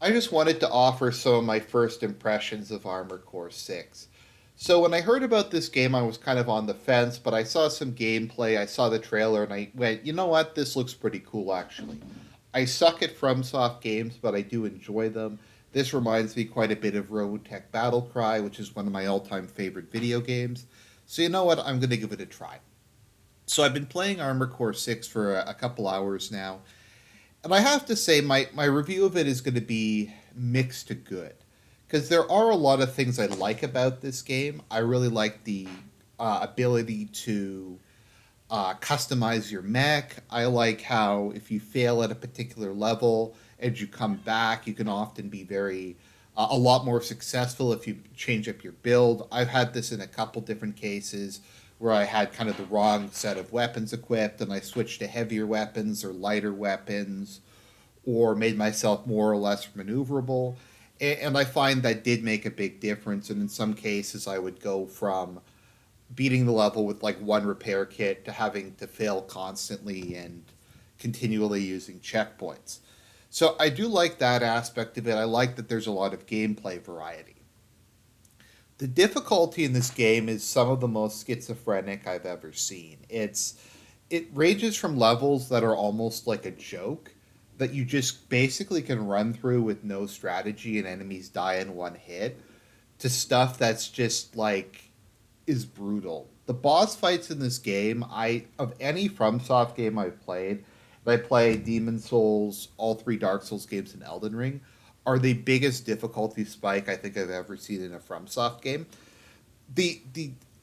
I just wanted to offer some of my first impressions of Armored Core 6. So, when I heard about this game, I was kind of on the fence, but I saw some gameplay, I saw the trailer, and I went, you know what, this looks pretty cool actually. I suck at FromSoft games, but I do enjoy them. This reminds me quite a bit of Robotech Battlecry, which is one of my all time favorite video games. So, you know what, I'm going to give it a try. So, I've been playing Armored Core 6 for a couple hours now, and I have to say, my review of it is going to be mixed to good. Because there are a lot of things I like about this game. I really like the ability to customize your mech. I like how if you fail at a particular level and you come back, you can often be a lot more successful if you change up your build. I've had this in a couple different cases where I had kind of the wrong set of weapons equipped and I switched to heavier weapons or lighter weapons or made myself more or less maneuverable. And I find that did make a big difference. And in some cases, I would go from beating the level with like one repair kit to having to fail constantly and continually using checkpoints. So I do like that aspect of it. I like that there's a lot of gameplay variety. The difficulty in this game is some of the most schizophrenic I've ever seen. It ranges from levels that are almost like a joke that you just basically can run through with no strategy and enemies die in one hit to stuff that's just like is brutal. The boss fights in this game, I of any FromSoft game I've played, and I play Demon Souls, all three Dark Souls games, and Elden Ring, are the biggest difficulty spike I think I've ever seen in a FromSoft game. The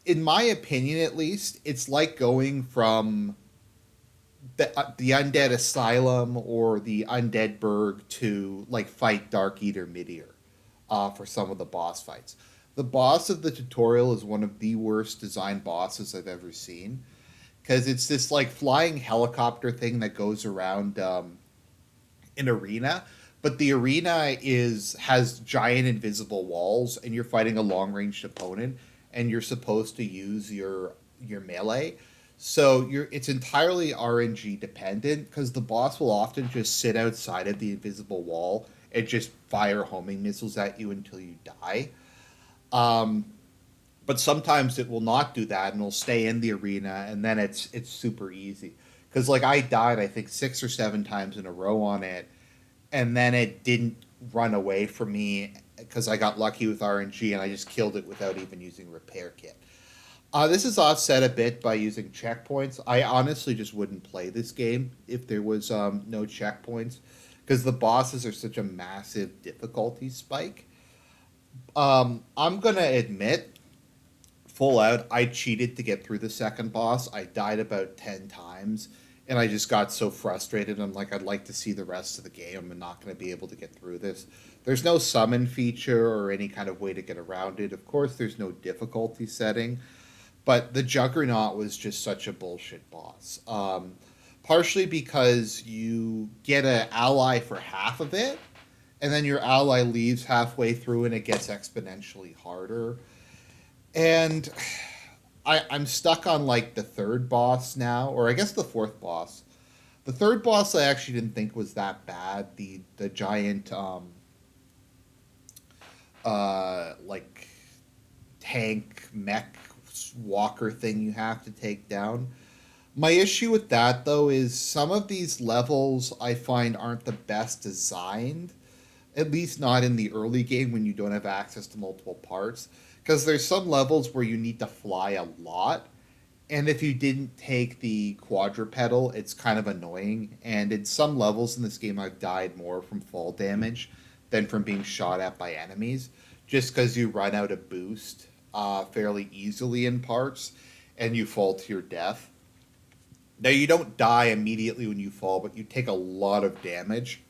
in my opinion at least, it's like going from the Undead Asylum or the Undead Burg to like fight Dark Eater Midir for some of the boss fights. The boss of the tutorial is one of the worst designed bosses I've ever seen because it's this like flying helicopter thing that goes around an arena, but the arena is has giant invisible walls, and you're fighting a long ranged opponent, and you're supposed to use your melee. So it's entirely RNG dependent because the boss will often just sit outside of the invisible wall and just fire homing missiles at you until you die. Um, but sometimes it will not do that and it'll stay in the arena, and then it's super easy because like I died I think 6 or 7 times in a row on it, and then it didn't run away from me because I got lucky with RNG and I just killed it without even using repair kit. This is offset a bit by using checkpoints. I honestly just wouldn't play this game if there was no checkpoints because the bosses are such a massive difficulty spike. I'm gonna admit, full out, I cheated to get through the second boss. I died about 10 times, and I just got so frustrated. I'm like, I'd like to see the rest of the game. I'm not gonna be able to get through this. There's no summon feature or any kind of way to get around it. Of course, there's no difficulty setting, but the Juggernaut was just such a bullshit boss. Partially because you get an ally for half of it, and then your ally leaves halfway through and it gets exponentially harder. And I'm stuck on like the third boss now, or I guess the fourth boss. The third boss I actually didn't think was that bad. The giant like tank mech walker thing you have to take down. My issue with that though is some of these levels I find aren't the best designed, at least not in the early game when you don't have access to multiple parts. Because there's some levels where you need to fly a lot, and if you didn't take the quadrupedal, it's kind of annoying. And in some levels in this game, I've died more from fall damage than from being shot at by enemies, just because you run out of boost fairly easily in parts, and you fall to your death. Now you don't die immediately when you fall, but you take a lot of damage.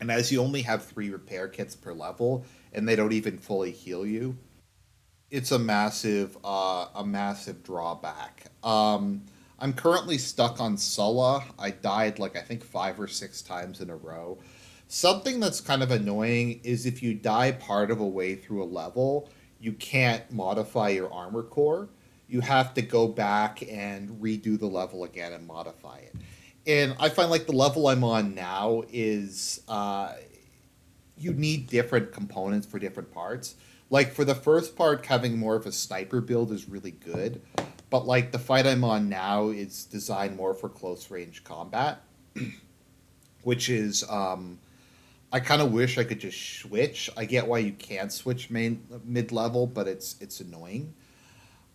And as you only have 3 repair kits per level, and they don't even fully heal you, it's a massive drawback. I'm currently stuck on Sulla. I died like I think 5 or 6 times in a row. Something that's kind of annoying is if you die part of a way through a level, you can't modify your armor core. You have to go back and redo the level again and modify it. And I find like the level I'm on now is you need different components for different parts. Like for the first part, having more of a sniper build is really good, but like the fight I'm on now is designed more for close range combat, which is I kind of wish I could just switch. I get why you can't switch main mid level, but it's annoying.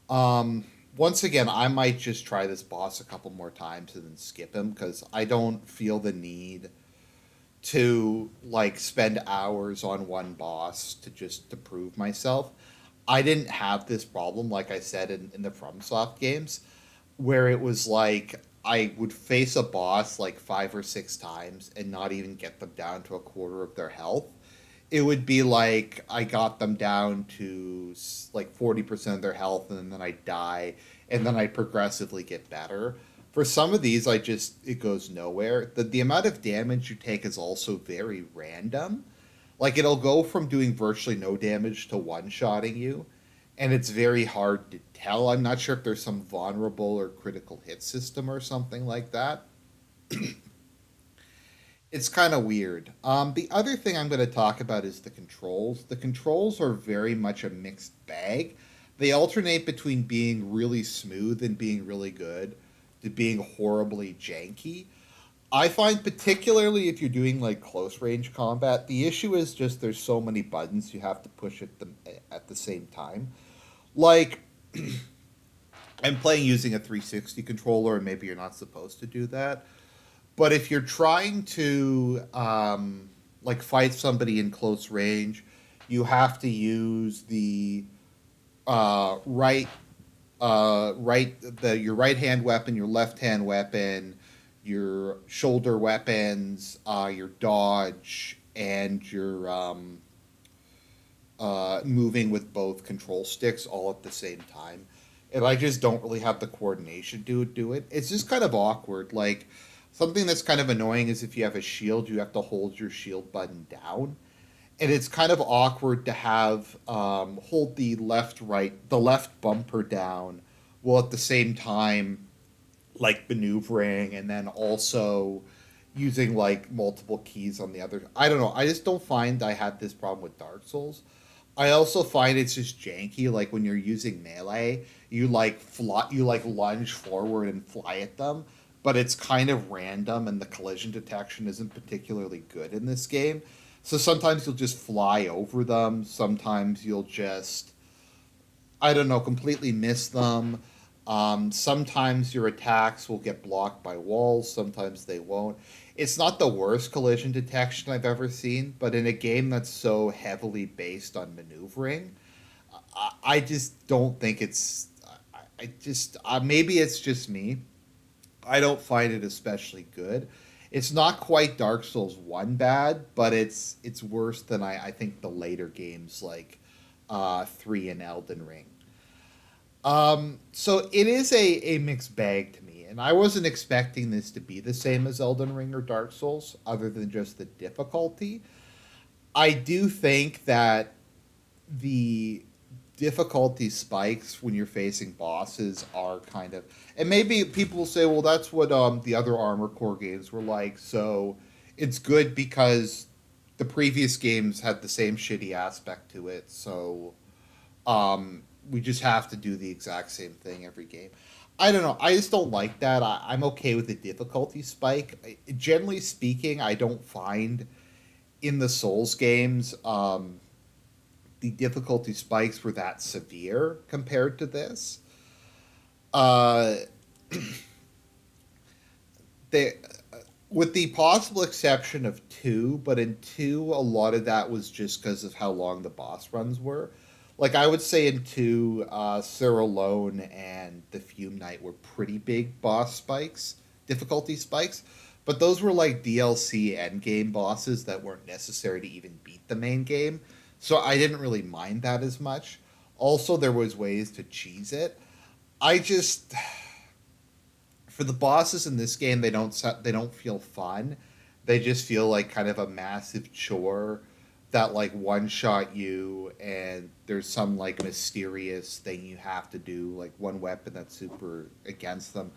Um, Once again, I might just try this boss a couple more times and then skip him because I don't feel the need to like spend hours on one boss to just to prove myself. I didn't have this problem, like I said in the FromSoft games, where it was like I would face a boss like 5 or 6 times and not even get them down to a quarter of their health. It would be like I got them down to like 40% of their health and then I die and then I progressively get better. For some of these, I just, it goes nowhere. The amount of damage you take is also very random. Like it'll go from doing virtually no damage to one shotting you, and it's very hard to tell. I'm not sure if there's some vulnerable or critical hit system or something like that. It's kind of weird. The other thing I'm going to talk about is the controls. The controls are very much a mixed bag. They alternate between being really smooth and being really good to being horribly janky. I find particularly if you're doing like close range combat, the issue is just there's so many buttons you have to push at the same time. Like I'm playing using a 360 controller, and maybe you're not supposed to do that. But if you're trying to like fight somebody in close range, you have to use the right your right hand weapon, your left hand weapon, your shoulder weapons, your dodge, and your moving with both control sticks all at the same time. And I just don't really have the coordination to do it. It's just kind of awkward. Like something that's kind of annoying is if you have a shield, you have to hold your shield button down, and it's kind of awkward to have hold the left bumper down, while at the same time like maneuvering and then also using like multiple keys on the other. I don't know. I just don't find I had this problem with Dark Souls. I also find it's just janky. Like when you're using melee, you like lunge forward and fly at them, but it's kind of random, and the collision detection isn't particularly good in this game. So sometimes you'll just fly over them. Sometimes you'll just, I don't know, completely miss them. Sometimes your attacks will get blocked by walls, sometimes they won't. It's not the worst collision detection I've ever seen, but in a game that's so heavily based on maneuvering, I just don't think it's. I just. Maybe it's just me. I don't find it especially good. It's not quite Dark Souls 1 bad, but it's worse than I think the later games like 3 and Elden Ring. So it is a mixed bag to me, and I wasn't expecting this to be the same as Elden Ring or Dark Souls, other than just the difficulty. I do think that the difficulty spikes when you're facing bosses are kind of, and maybe people will say, well, that's what the other Armor Core games were like, so it's good because the previous games had the same shitty aspect to it, so we just have to do the exact same thing every game. I don't know. I just don't like that. I'm okay with the difficulty spike. Generally speaking, I don't find in the Souls games the difficulty spikes were that severe compared to this. Uh, they, with the possible exception of two, but in two, a lot of that was just because of how long the boss runs were. Like I would say in two, Sir Alone and the Fume Knight were pretty big boss spikes, difficulty spikes, but those were like DLC endgame bosses that weren't necessary to even beat the main game, so I didn't really mind that as much. Also, there was ways to cheese it. I just for the bosses in this game, they don't feel fun. They just feel like kind of a massive chore that like one shot you, and there's some like mysterious thing you have to do, like one weapon that's super against them.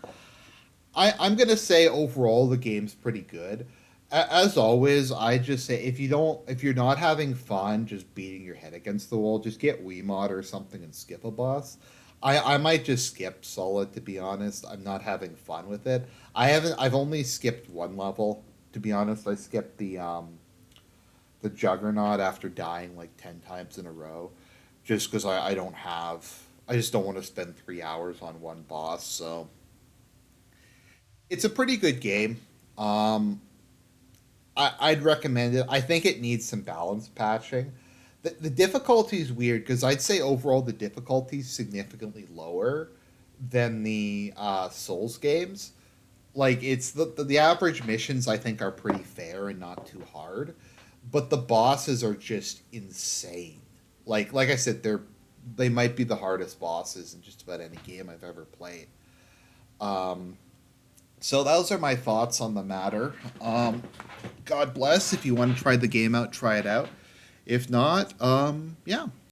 I'm gonna say overall the game's pretty good. As always, I just say if you're not having fun just beating your head against the wall, just get Wiimote or something and skip a boss. I might just skip Solid, to be honest. I'm not having fun with it. I've only skipped one level, to be honest. I skipped the Juggernaut after dying like 10 times in a row, just because I just don't want to spend 3 hours on one boss. So it's a pretty good game. Um, I'd recommend it. I think it needs some balance patching. The difficulty is weird because I'd say overall the difficulty is significantly lower than the Souls games. Like it's the average missions I think are pretty fair and not too hard, but the bosses are just insane. Like I said, they might be the hardest bosses in just about any game I've ever played. Um, so those are my thoughts on the matter. God bless. If you want to try the game out, try it out. If not, yeah.